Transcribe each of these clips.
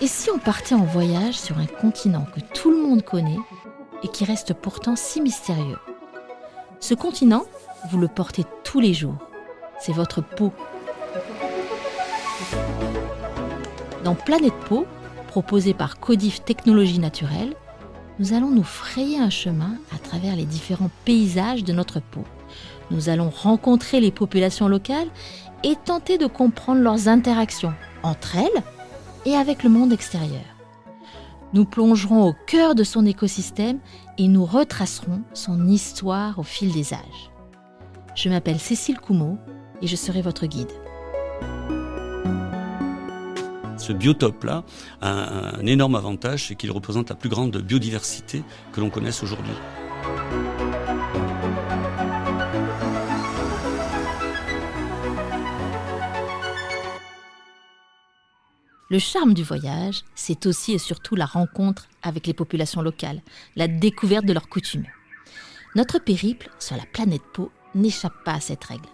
Et si on partait en voyage sur un continent que tout le monde connaît et qui reste pourtant si mystérieux? Ce continent, vous le portez tous les jours. C'est votre peau. Dans Planète Peau, proposé par Codif Technologies Naturelles, nous allons nous frayer un chemin à travers les différents paysages de notre peau. Nous allons rencontrer les populations locales et tenter de comprendre leurs interactions entre elles et avec le monde extérieur. Nous plongerons au cœur de son écosystème et nous retracerons son histoire au fil des âges. Je m'appelle Cécile Coumeau et je serai votre guide. Ce biotope-là a un énorme avantage, c'est qu'il représente la plus grande biodiversité que l'on connaisse aujourd'hui. Le charme du voyage, c'est aussi et surtout la rencontre avec les populations locales, la découverte de leurs coutumes. Notre périple sur la planète Peau n'échappe pas à cette règle.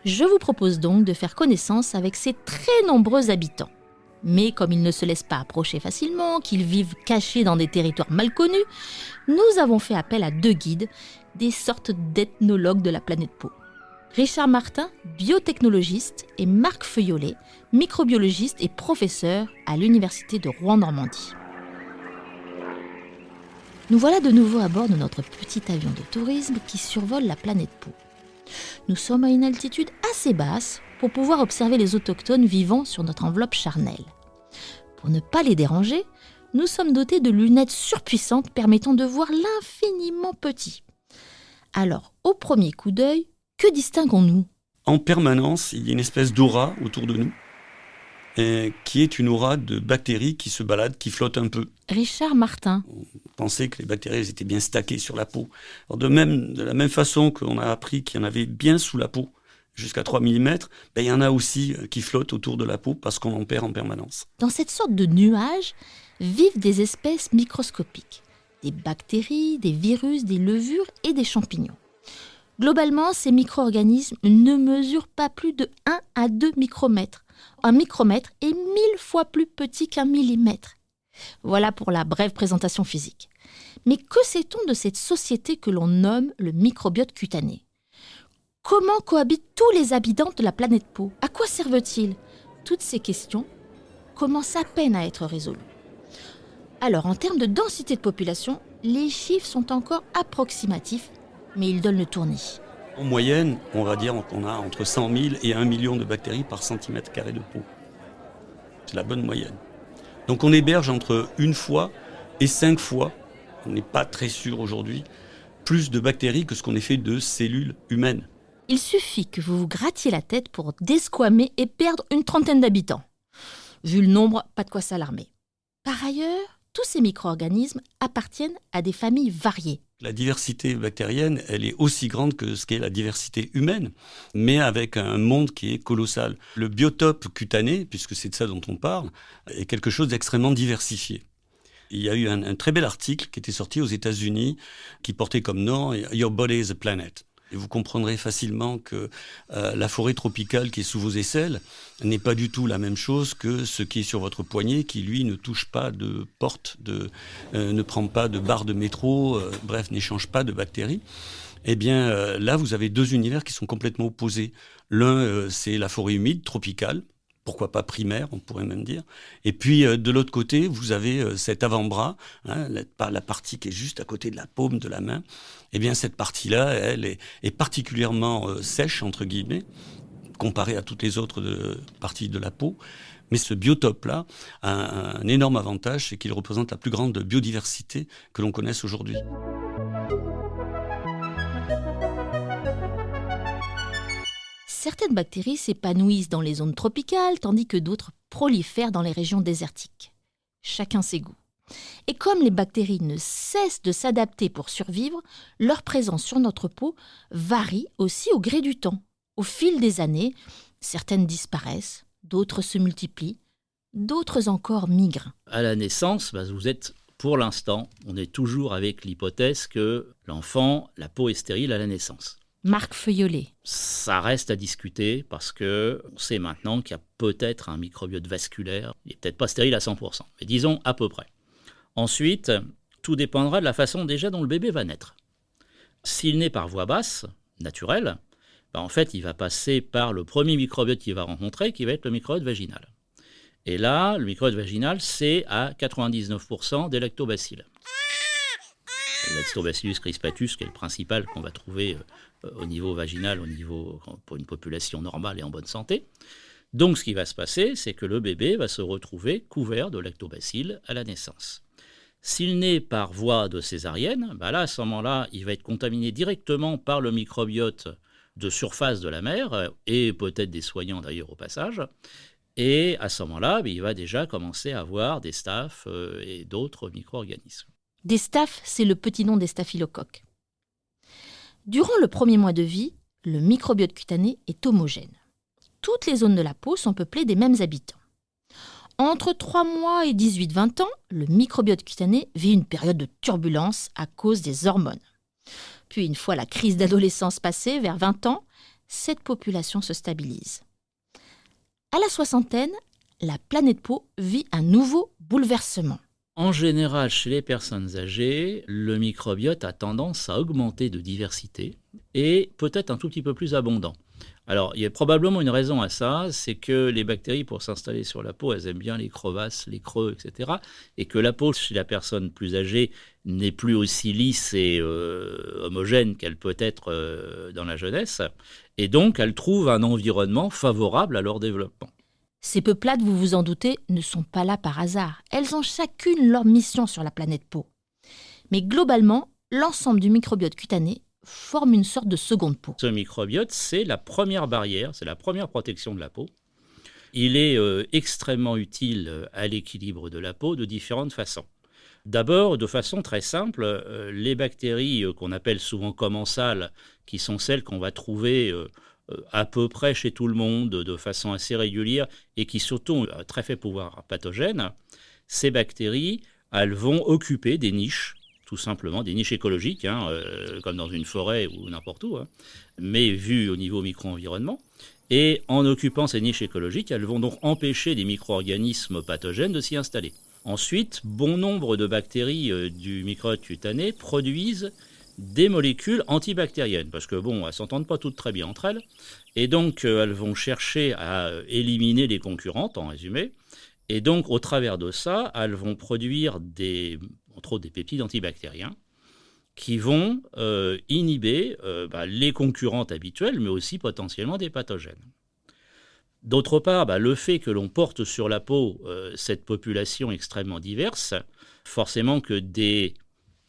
Je vous propose donc de faire connaissance avec ces très nombreux habitants. Mais comme ils ne se laissent pas approcher facilement, qu'ils vivent cachés dans des territoires mal connus, nous avons fait appel à 2 guides, des sortes d'ethnologues de la planète Peau. Richard Martin, biotechnologiste, et Marc Feuillolet, microbiologiste et professeur à l'Université de Rouen-Normandie. Nous voilà de nouveau à bord de notre petit avion de tourisme qui survole la planète Peau. Nous sommes à une altitude assez basse pour pouvoir observer les autochtones vivant sur notre enveloppe charnelle. Pour ne pas les déranger, nous sommes dotés de lunettes surpuissantes permettant de voir l'infiniment petit. Alors, au premier coup d'œil, que distinguons-nous ? En permanence, il y a une espèce d'aura autour de nous, qui est une aura de bactéries qui se baladent, qui flottent un peu. Richard Martin. On pensait que les bactéries elles étaient bien stackées sur la peau. Alors de la même façon qu'on a appris qu'il y en avait bien sous la peau, jusqu'à 3 mm, il y en a aussi qui flottent autour de la peau parce qu'on en perd en permanence. Dans cette sorte de nuage vivent des espèces microscopiques, des bactéries, des virus, des levures et des champignons. Globalement, ces micro-organismes ne mesurent pas plus de 1 à 2 micromètres. Un micromètre est 1000 fois plus petit qu'un millimètre. Voilà pour la brève présentation physique. Mais que sait-on de cette société que l'on nomme le microbiote cutané ? Comment cohabitent tous les habitants de la planète Peau ? À quoi servent-ils ? Toutes ces questions commencent à peine à être résolues. Alors, en termes de densité de population, les chiffres sont encore approximatifs, mais ils donnent le tournis. En moyenne, on va dire qu'on a entre 100 000 et 1 million de bactéries par centimètre carré de peau. C'est la bonne moyenne. Donc on héberge entre 1 fois et 5 fois, on n'est pas très sûr aujourd'hui, plus de bactéries que ce qu'on ait fait de cellules humaines. Il suffit que vous vous grattiez la tête pour desquamer et perdre une trentaine d'habitants. Vu le nombre, pas de quoi s'alarmer. Par ailleurs, tous ces micro-organismes appartiennent à des familles variées. La diversité bactérienne, elle est aussi grande que ce qu'est la diversité humaine, mais avec un monde qui est colossal. Le biotope cutané, puisque c'est de ça dont on parle, est quelque chose d'extrêmement diversifié. Il y a eu un très bel article qui était sorti aux États-Unis qui portait comme nom « Your body is a planet ». Et vous comprendrez facilement que la forêt tropicale qui est sous vos aisselles n'est pas du tout la même chose que ce qui est sur votre poignet, qui lui ne touche pas de porte, ne prend pas de barre de métro, bref, n'échange pas de bactéries. Eh bien, là, vous avez 2 univers qui sont complètement opposés. L'un, c'est la forêt humide, tropicale, pourquoi pas primaire, on pourrait même dire. Et puis, de l'autre côté, vous avez cet avant-bras, la partie qui est juste à côté de la paume de la main. Eh bien, cette partie-là, elle est particulièrement sèche, entre guillemets, comparée à toutes les autres parties de la peau. Mais ce biotope-là a un énorme avantage, c'est qu'il représente la plus grande biodiversité que l'on connaisse aujourd'hui. Certaines bactéries s'épanouissent dans les zones tropicales, tandis que d'autres prolifèrent dans les régions désertiques. Chacun ses goûts. Et comme les bactéries ne cessent de s'adapter pour survivre, leur présence sur notre peau varie aussi au gré du temps. Au fil des années, certaines disparaissent, d'autres se multiplient, d'autres encore migrent. À la naissance, vous êtes, pour l'instant, on est toujours avec l'hypothèse que l'enfant, la peau est stérile à la naissance. Marc Feuillolet. Ça reste à discuter parce qu'on sait maintenant qu'il y a peut-être un microbiote vasculaire. Il n'est peut-être pas stérile à 100%, mais disons à peu près. Ensuite, tout dépendra de la façon déjà dont le bébé va naître. S'il naît par voie basse, naturelle, en fait, il va passer par le premier microbiote qu'il va rencontrer, qui va être le microbiote vaginal. Et là, le microbiote vaginal, c'est à 99% des lactobacilles. Le Lactobacillus crispatus, qui est le principal qu'on va trouver au niveau vaginal, pour une population normale et en bonne santé. Donc, ce qui va se passer, c'est que le bébé va se retrouver couvert de lactobacilles à la naissance. S'il naît par voie de césarienne, là, à ce moment-là, il va être contaminé directement par le microbiote de surface de la mère, et peut-être des soignants d'ailleurs au passage. Et à ce moment-là, il va déjà commencer à avoir des staphes et d'autres micro-organismes. Des staphes, c'est le petit nom des staphylocoques. Durant le premier mois de vie, le microbiote cutané est homogène. Toutes les zones de la peau sont peuplées des mêmes habitants. Entre 3 mois et 18-20 ans, le microbiote cutané vit une période de turbulence à cause des hormones. Puis, une fois la crise d'adolescence passée, vers 20 ans, cette population se stabilise. À la soixantaine, la planète peau vit un nouveau bouleversement. En général, chez les personnes âgées, le microbiote a tendance à augmenter de diversité et peut-être un tout petit peu plus abondant. Alors, il y a probablement une raison à ça, c'est que les bactéries, pour s'installer sur la peau, elles aiment bien les crevasses, les creux, etc. Et que la peau, chez la personne plus âgée, n'est plus aussi lisse et homogène qu'elle peut être dans la jeunesse. Et donc, elle trouve un environnement favorable à leur développement. Ces peuplades, vous vous en doutez, ne sont pas là par hasard. Elles ont chacune leur mission sur la planète peau. Mais globalement, l'ensemble du microbiote cutané forme une sorte de seconde peau. Ce microbiote, c'est la première barrière, c'est la première protection de la peau. Il est extrêmement utile à l'équilibre de la peau de différentes façons. D'abord, de façon très simple, les bactéries qu'on appelle souvent commensales, qui sont celles qu'on va trouver à peu près chez tout le monde de façon assez régulière et qui surtout ont un très faible pouvoir pathogène, ces bactéries, elles vont occuper des niches, tout simplement, des niches écologiques, comme dans une forêt ou n'importe où, mais vues au niveau micro-environnement. Et en occupant ces niches écologiques, elles vont donc empêcher des micro-organismes pathogènes de s'y installer. Ensuite, bon nombre de bactéries du microbiote cutané produisent des molécules antibactériennes, parce que elles ne s'entendent pas toutes très bien entre elles, et donc elles vont chercher à éliminer les concurrentes, en résumé, et donc au travers de ça, elles vont produire entre autres des peptides antibactériens, qui vont inhiber les concurrentes habituelles, mais aussi potentiellement des pathogènes. D'autre part, le fait que l'on porte sur la peau cette population extrêmement diverse, forcément que des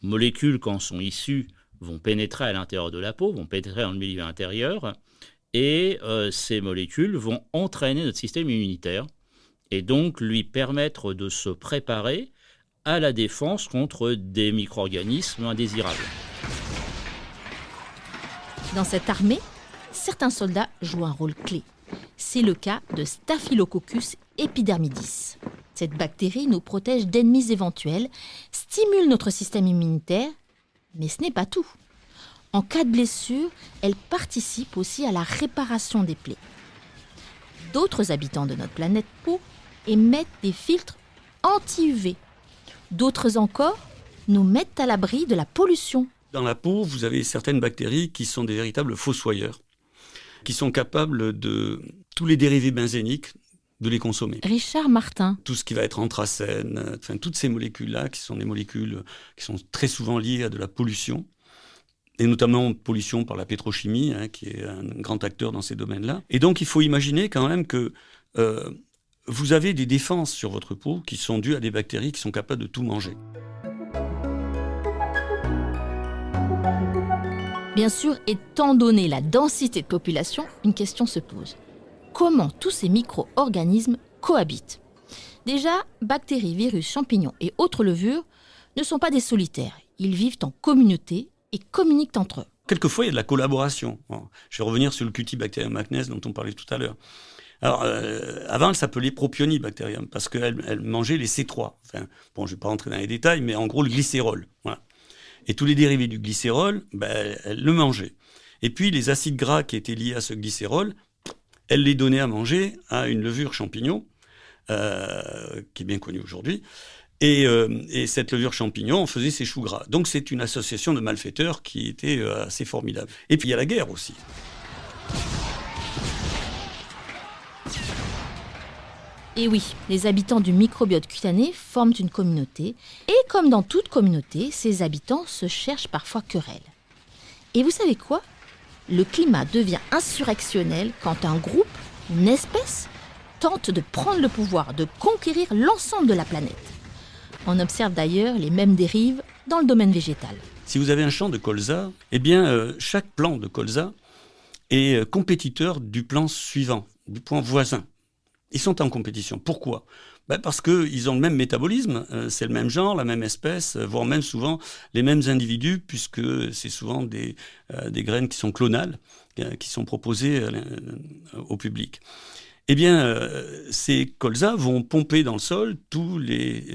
molécules, quand sont issues, vont pénétrer à l'intérieur de la peau, vont pénétrer dans le milieu intérieur, et ces molécules vont entraîner notre système immunitaire, et donc lui permettre de se préparer à la défense contre des micro-organismes indésirables. Dans cette armée, certains soldats jouent un rôle clé. C'est le cas de Staphylococcus epidermidis. Cette bactérie nous protège d'ennemis éventuels, stimule notre système immunitaire, mais ce n'est pas tout. En cas de blessure, elle participe aussi à la réparation des plaies. D'autres habitants de notre planète peau émettent des filtres anti-UV. D'autres encore nous mettent à l'abri de la pollution. Dans la peau, vous avez certaines bactéries qui sont des véritables fossoyeurs, qui sont capables de tous les dérivés benzéniques, de les consommer. Richard Martin. Tout ce qui va être anthracène, toutes ces molécules-là, qui sont des molécules qui sont très souvent liées à de la pollution, et notamment pollution par la pétrochimie, qui est un grand acteur dans ces domaines-là. Et donc, il faut imaginer quand même que vous avez des défenses sur votre peau qui sont dues à des bactéries qui sont capables de tout manger. Bien sûr, étant donné la densité de population, une question se pose. Comment tous ces micro-organismes cohabitent ? Déjà, bactéries, virus, champignons et autres levures ne sont pas des solitaires. Ils vivent en communauté et communiquent entre eux. Quelquefois, il y a de la collaboration. Bon, je vais revenir sur le Cutibacterium acnes dont on parlait tout à l'heure. Alors, avant, elle s'appelait Propionibacterium parce qu'elle mangeait les C3. Je ne vais pas rentrer dans les détails, mais en gros, le glycérol. Voilà. Et tous les dérivés du glycérol, elle le mangeait. Et puis les acides gras qui étaient liés à ce glycérol, elle les donnait à manger à une levure champignon, qui est bien connue aujourd'hui. Et cette levure champignon en faisait ses choux gras. Donc c'est une association de malfaiteurs qui était assez formidable. Et puis il y a la guerre aussi. Et oui, les habitants du microbiote cutané forment une communauté, et comme dans toute communauté, ces habitants se cherchent parfois querelle. Et vous savez quoi ? Le climat devient insurrectionnel quand un groupe, une espèce, tente de prendre le pouvoir, de conquérir l'ensemble de la planète. On observe d'ailleurs les mêmes dérives dans le domaine végétal. Si vous avez un champ de colza, eh bien, chaque plant de colza est compétiteur du plant suivant, du plant voisin. Ils sont en compétition. Pourquoi ? Parce qu'ils ont le même métabolisme, c'est le même genre, la même espèce, voire même souvent les mêmes individus, puisque c'est souvent des graines qui sont clonales, qui sont proposées au public. Eh bien, ces colzas vont pomper dans le sol tous les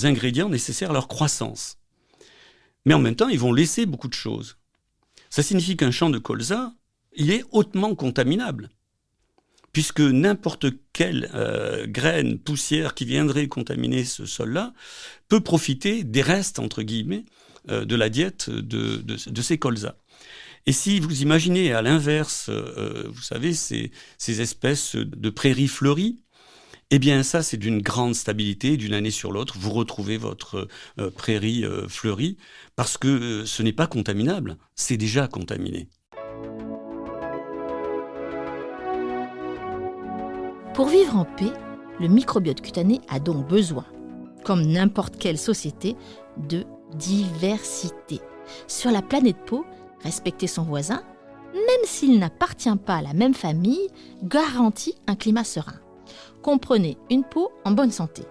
ingrédients nécessaires à leur croissance. Mais en même temps, ils vont laisser beaucoup de choses. Ça signifie qu'un champ de colza, il est hautement contaminable, puisque n'importe quelle graine, poussière qui viendrait contaminer ce sol-là peut profiter des restes, entre guillemets, de la diète de ces colzas. Et si vous imaginez à l'inverse, vous savez, ces espèces de prairies fleuries, eh bien ça c'est d'une grande stabilité, d'une année sur l'autre, vous retrouvez votre prairie fleurie, parce que ce n'est pas contaminable, c'est déjà contaminé. Pour vivre en paix, le microbiote cutané a donc besoin, comme n'importe quelle société, de diversité. Sur la planète peau, respecter son voisin, même s'il n'appartient pas à la même famille, garantit un climat serein. Comprenez une peau en bonne santé,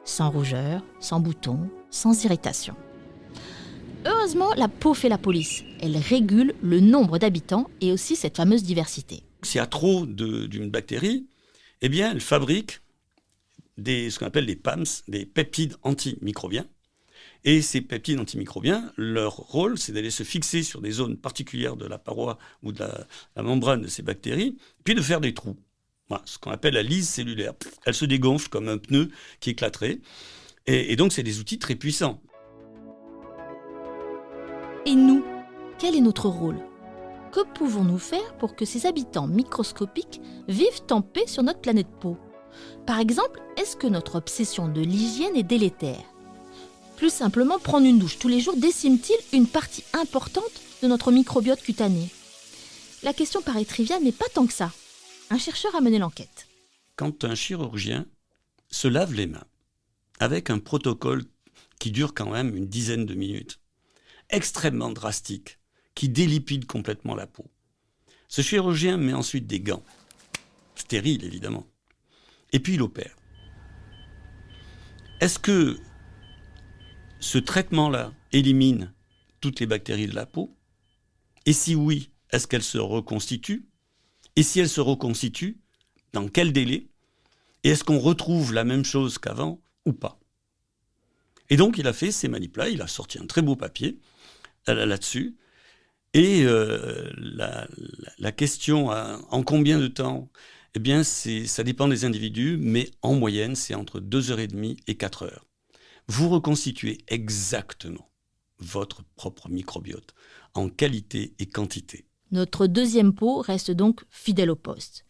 sans rougeur, sans boutons, sans irritation. Heureusement, la peau fait la police. Elle régule le nombre d'habitants et aussi cette fameuse diversité. S'il y a trop d'une bactérie, eh bien, elle fabrique ce qu'on appelle des PAMs, des peptides antimicrobiens. Et ces peptides antimicrobiens, leur rôle, c'est d'aller se fixer sur des zones particulières de la paroi ou de la membrane de ces bactéries, puis de faire des trous. Voilà, ce qu'on appelle la lyse cellulaire. Elle se dégonfle comme un pneu qui éclaterait. Et donc, c'est des outils très puissants. Et nous, quel est notre rôle ? Que pouvons-nous faire pour que ces habitants microscopiques vivent en paix sur notre planète peau ? Par exemple, est-ce que notre obsession de l'hygiène est délétère ? Plus simplement, prendre une douche tous les jours décime-t-il une partie importante de notre microbiote cutané ? La question paraît triviale, mais pas tant que ça. Un chercheur a mené l'enquête. Quand un chirurgien se lave les mains avec un protocole qui dure quand même une dizaine de minutes, extrêmement drastique, qui délipide complètement la peau. Ce chirurgien met ensuite des gants, stériles évidemment, et puis il opère. Est-ce que ce traitement-là élimine toutes les bactéries de la peau ? Et si oui, est-ce qu'elles se reconstituent ? Et si elles se reconstituent, dans quel délai ? Et est-ce qu'on retrouve la même chose qu'avant ou pas ? Et donc il a fait ces manips-là, il a sorti un très beau papier là-dessus. Et la question, en combien de temps ? Eh bien, ça dépend des individus, mais en moyenne, c'est entre 2h30 et 4 heures. Vous reconstituez exactement votre propre microbiote, en qualité et quantité. Notre deuxième peau reste donc fidèle au poste,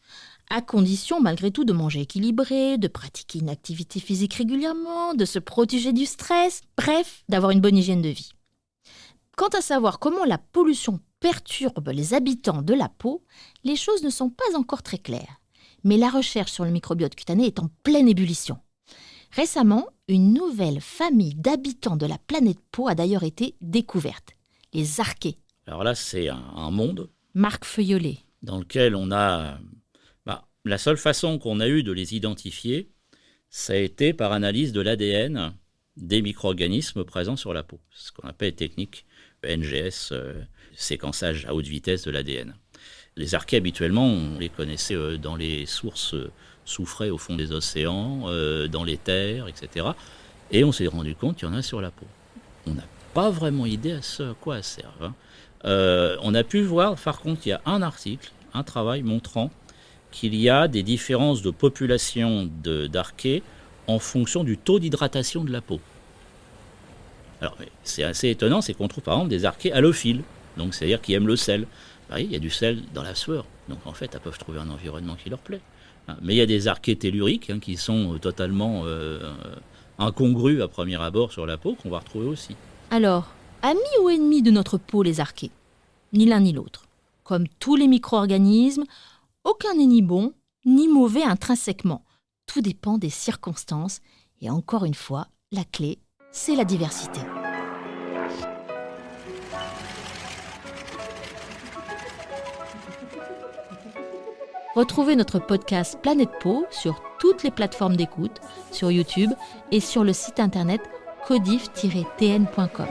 à condition malgré tout de manger équilibré, de pratiquer une activité physique régulièrement, de se protéger du stress, bref, d'avoir une bonne hygiène de vie. Quant à savoir comment la pollution perturbe les habitants de la peau, les choses ne sont pas encore très claires. Mais la recherche sur le microbiote cutané est en pleine ébullition. Récemment, une nouvelle famille d'habitants de la planète peau a d'ailleurs été découverte, les archées. Alors là, c'est un monde Marc Feuillolet. Dans lequel on a... la seule façon qu'on a eu de les identifier, ça a été par analyse de l'ADN des micro-organismes présents sur la peau. C'est ce qu'on appelle technique NGS, séquençage à haute vitesse de l'ADN. Les archées, habituellement, on les connaissait dans les sources soufrées au fond des océans, dans les terres, etc. Et on s'est rendu compte qu'il y en a sur la peau. On n'a pas vraiment idée à quoi elles servent. On a pu voir, par contre, il y a un travail montrant qu'il y a des différences de population d'archées en fonction du taux d'hydratation de la peau. Alors, c'est assez étonnant, c'est qu'on trouve par exemple des archées halophiles, donc c'est-à-dire qui aiment le sel. Pareil, il y a du sel dans la sueur, donc en fait, elles peuvent trouver un environnement qui leur plaît. Mais il y a des archées telluriques qui sont totalement incongrus à premier abord sur la peau, qu'on va retrouver aussi. Alors, amis ou ennemis de notre peau, les archées? Ni l'un ni l'autre. Comme tous les micro-organismes, aucun n'est ni bon ni mauvais intrinsèquement. Tout dépend des circonstances. Et encore une fois, la clé, c'est la diversité. Retrouvez notre podcast Planète Peau sur toutes les plateformes d'écoute, sur YouTube et sur le site internet codif-tn.com.